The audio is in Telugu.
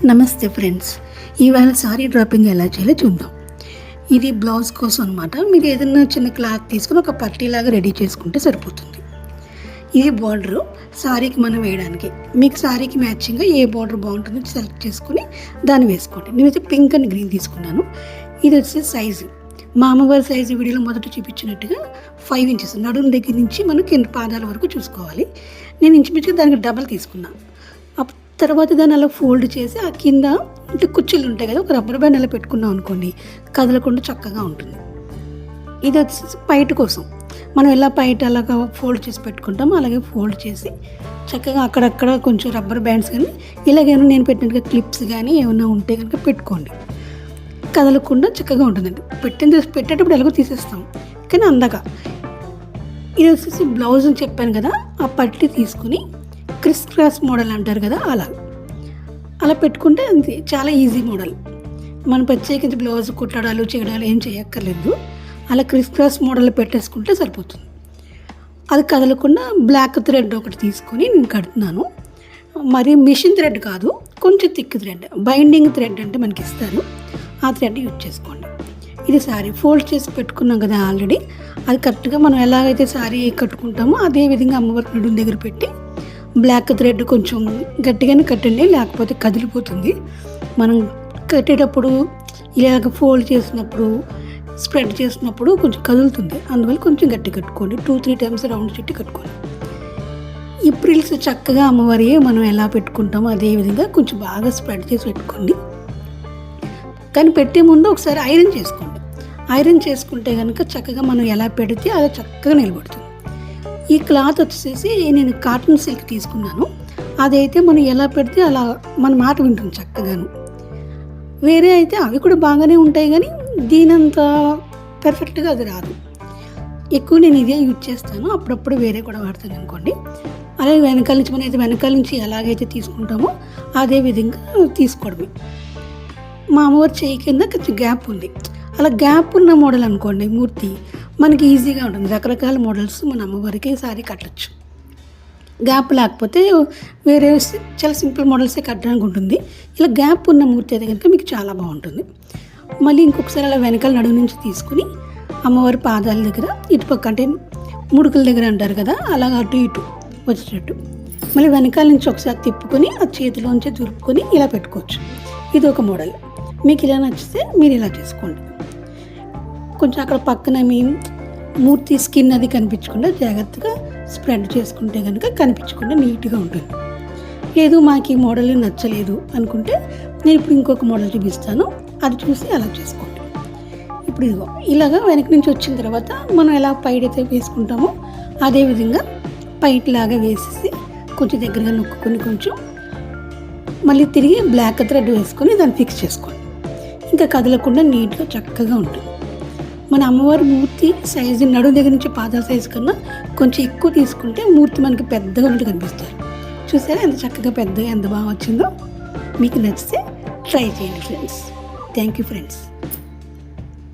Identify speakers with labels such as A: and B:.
A: నమస్తే ఫ్రెండ్స్, ఇవాళ సారీ డ్రాపింగ్ ఎలా చేయాలో చూద్దాం. ఇది బ్లౌజ్ కోసం అనమాట. మీరు ఏదైనా చిన్న క్లాత్ తీసుకుని ఒక పట్టీలాగా రెడీ చేసుకుంటే సరిపోతుంది. ఇది బార్డరు సారీకి మనం వేయడానికి. మీకు సారీకి మ్యాచింగ్గా ఏ బార్డర్ బాగుంటుందో సెలెక్ట్ చేసుకుని దాన్ని వేసుకోండి. నేనైతే పింక్ అండ్ గ్రీన్ తీసుకున్నాను. ఇది వచ్చేసి సైజు మా అమ్మవారి సైజు వీడియోలో మొదట చూపించినట్టుగా 5 ఇంచెస్ నడుము దగ్గర నుంచి మనం కింద పాదాల వరకు చూసుకోవాలి. నేను ఇంచుమించుగా దానికి డబల్ తీసుకున్నాను. తర్వాత దాన్ని అలా ఫోల్డ్ చేసి ఆ కింద అంటే కుర్చీలు ఉంటాయి కదా, ఒక రబ్బర్ బ్యాండ్ అలా పెట్టుకున్నాం అనుకోండి, కదలకుండా చక్కగా ఉంటుంది. ఇది వచ్చేసి పైట కోసం మనం ఎలా పైట అలాగా ఫోల్డ్ చేసి పెట్టుకుంటామో అలాగే ఫోల్డ్ చేసి చక్కగా అక్కడక్కడ కొంచెం రబ్బర్ బ్యాండ్స్ కానీ ఇలాగేమో నేను పెట్టినట్టుగా క్లిప్స్ కానీ ఏమైనా ఉంటే కనుక పెట్టుకోండి. కదలకుండా చక్కగా ఉంటుందండి. పెట్టేటప్పుడు ఎలాగో తీసేస్తాం కానీ అందాక. ఇది వచ్చేసి బ్లౌజ్ అని చెప్పాను కదా, ఆ పట్టి తీసుకుని క్రిస్ క్రాస్ మోడల్ అంటారు కదా, అలా పెట్టుకుంటే అంతే. చాలా ఈజీ మోడల్. మనం ప్రత్యేకించి బ్లౌజ్ కుట్టడాలు చేయడాలు ఏం చేయక్కర్లేదు. అలా క్రిస్ క్రాస్ మోడల్ పెట్టేసుకుంటే సరిపోతుంది. అది కదలకుండా బ్లాక్ థ్రెడ్ ఒకటి తీసుకొని నేను కడుతున్నాను. మరి మిషన్ థ్రెడ్ కాదు, కొంచెం థిక్ థ్రెడ్, బైండింగ్ థ్రెడ్ అంటే మనకి ఇస్తారు, ఆ థ్రెడ్ యూజ్ చేసుకోండి. ఇది సారీ ఫోల్డ్ చేసి పెట్టుకున్నాం కదా ఆల్రెడీ, అది కరెక్ట్గా మనం ఎలాగైతే సారీ కట్టుకుంటామో అదే విధంగా అమ్మవారి నడుము దగ్గర పెట్టి బ్లాక్ థ్రెడ్ కొంచెం గట్టిగానే కట్టండి, లేకపోతే కదిలిపోతుంది. మనం కట్టేటప్పుడు ఇలాగ ఫోల్డ్ చేసినప్పుడు స్ప్రెడ్ చేసినప్పుడు కొంచెం కదులుతుంది. అందువల్ల కొంచెం గట్టి కట్టుకోండి. 2-3 టైమ్స్ రౌండ్ చుట్టి కట్టుకోండి. ఈ ప్రిల్స్ చక్కగా అమ్మవారి మనం ఎలా పెట్టుకుంటామో అదే విధంగా కొంచెం బాగా స్ప్రెడ్ చేసి పెట్టుకోండి. కానీ పెట్టే ముందు ఒకసారి ఐరన్ చేసుకోండి. ఐరన్ చేసుకుంటే కనుక చక్కగా మనం ఎలా పెడితే అలా చక్కగా నిలబడుతుంది. ఈ క్లాత్ వచ్చేసి నేను కాటన్ సిల్క్ తీసుకున్నాను. అదైతే మనం ఎలా పెడితే అలా మన మాట వింటుంది చక్కగాను. వేరే అయితే అవి కూడా బాగానే ఉంటాయి కానీ దీనంత పర్ఫెక్ట్గా అది రాదు. ఎక్కువ నేను ఇదే యూజ్ చేస్తాను, అప్పుడప్పుడు వేరే కూడా వాడతాను అనుకోండి. అలాగే వెనకాల నుంచి మనం అయితే వెనకాల నుంచి ఎలాగైతే తీసుకుంటామో అదే విధంగా తీసుకోవడమే. మా అమ్మవారి చేయి కింద కొంచెం గ్యాప్ ఉంది. అలా గ్యాప్ ఉన్న మోడల్ అనుకోండి మూర్తి మనకి ఈజీగా ఉంటుంది. రకరకాల మోడల్స్ మన అమ్మవారికి సారీ కట్టచ్చు. గ్యాప్ లేకపోతే వేరే చాలా సింపుల్ మోడల్సే కట్టడానికి ఉంటుంది. ఇలా గ్యాప్ ఉన్న మూర్తి అయితే కనుక మీకు చాలా బాగుంటుంది. మళ్ళీ ఇంకొకసారి అలా వెనకాల నడుము నుంచి తీసుకుని అమ్మవారి పాదాల దగ్గర ఇటుపక్క అంటే ముడుకుల దగ్గర అంటారు కదా, అలాగ అటు ఇటు వచ్చేటట్టు మళ్ళీ వెనకాల నుంచి ఒకసారి తిప్పుకొని ఆ చేతిలోంచి దురుపుకొని ఇలా పెట్టుకోవచ్చు. ఇది ఒక మోడల్. మీకు ఇలా నచ్చితే మీరు ఇలా చేసుకోండి. కొంచెం అక్కడ పక్కన మీ మూర్తి స్కిన్ అది కనిపించకుండా జాగ్రత్తగా స్ప్రెడ్ చేసుకుంటే కనుక కనిపించకుండా నీట్గా ఉంటుంది. లేదు మాకు ఈ మోడల్ నచ్చలేదు అనుకుంటే నేను ఇప్పుడు ఇంకొక మోడల్ చూపిస్తాను, అది చూసి అలా చేసుకోండి. ఇప్పుడు ఇదిగో ఇలాగా వెనక నుంచి వచ్చిన తర్వాత మనం ఎలా పైడైతే వేసుకుంటామో అదేవిధంగా పైట్లాగా వేసేసి కొంచెం దగ్గరగా నొక్కుని కొంచెం మళ్ళీ తిరిగి బ్లాక్ థ్రెడ్ వేసుకొని దాన్ని ఫిక్స్ చేసుకోండి. ఇంకా కదలకుండా నీట్గా చక్కగా ఉంటుంది. మన అమ్మవారి మూర్తి సైజు నడుము దగ్గర నుంచి పాదాల సైజు కన్నా కొంచెం ఎక్కువ తీసుకుంటే మూర్తి మనకి పెద్దగా ఉన్నట్టు కనిపిస్తారు. చూసారా ఎంత చక్కగా పెద్దగా ఎంత బాగా వచ్చిందో. మీకు నచ్చితే ట్రై చేయండి ఫ్రెండ్స్. Thank you friends.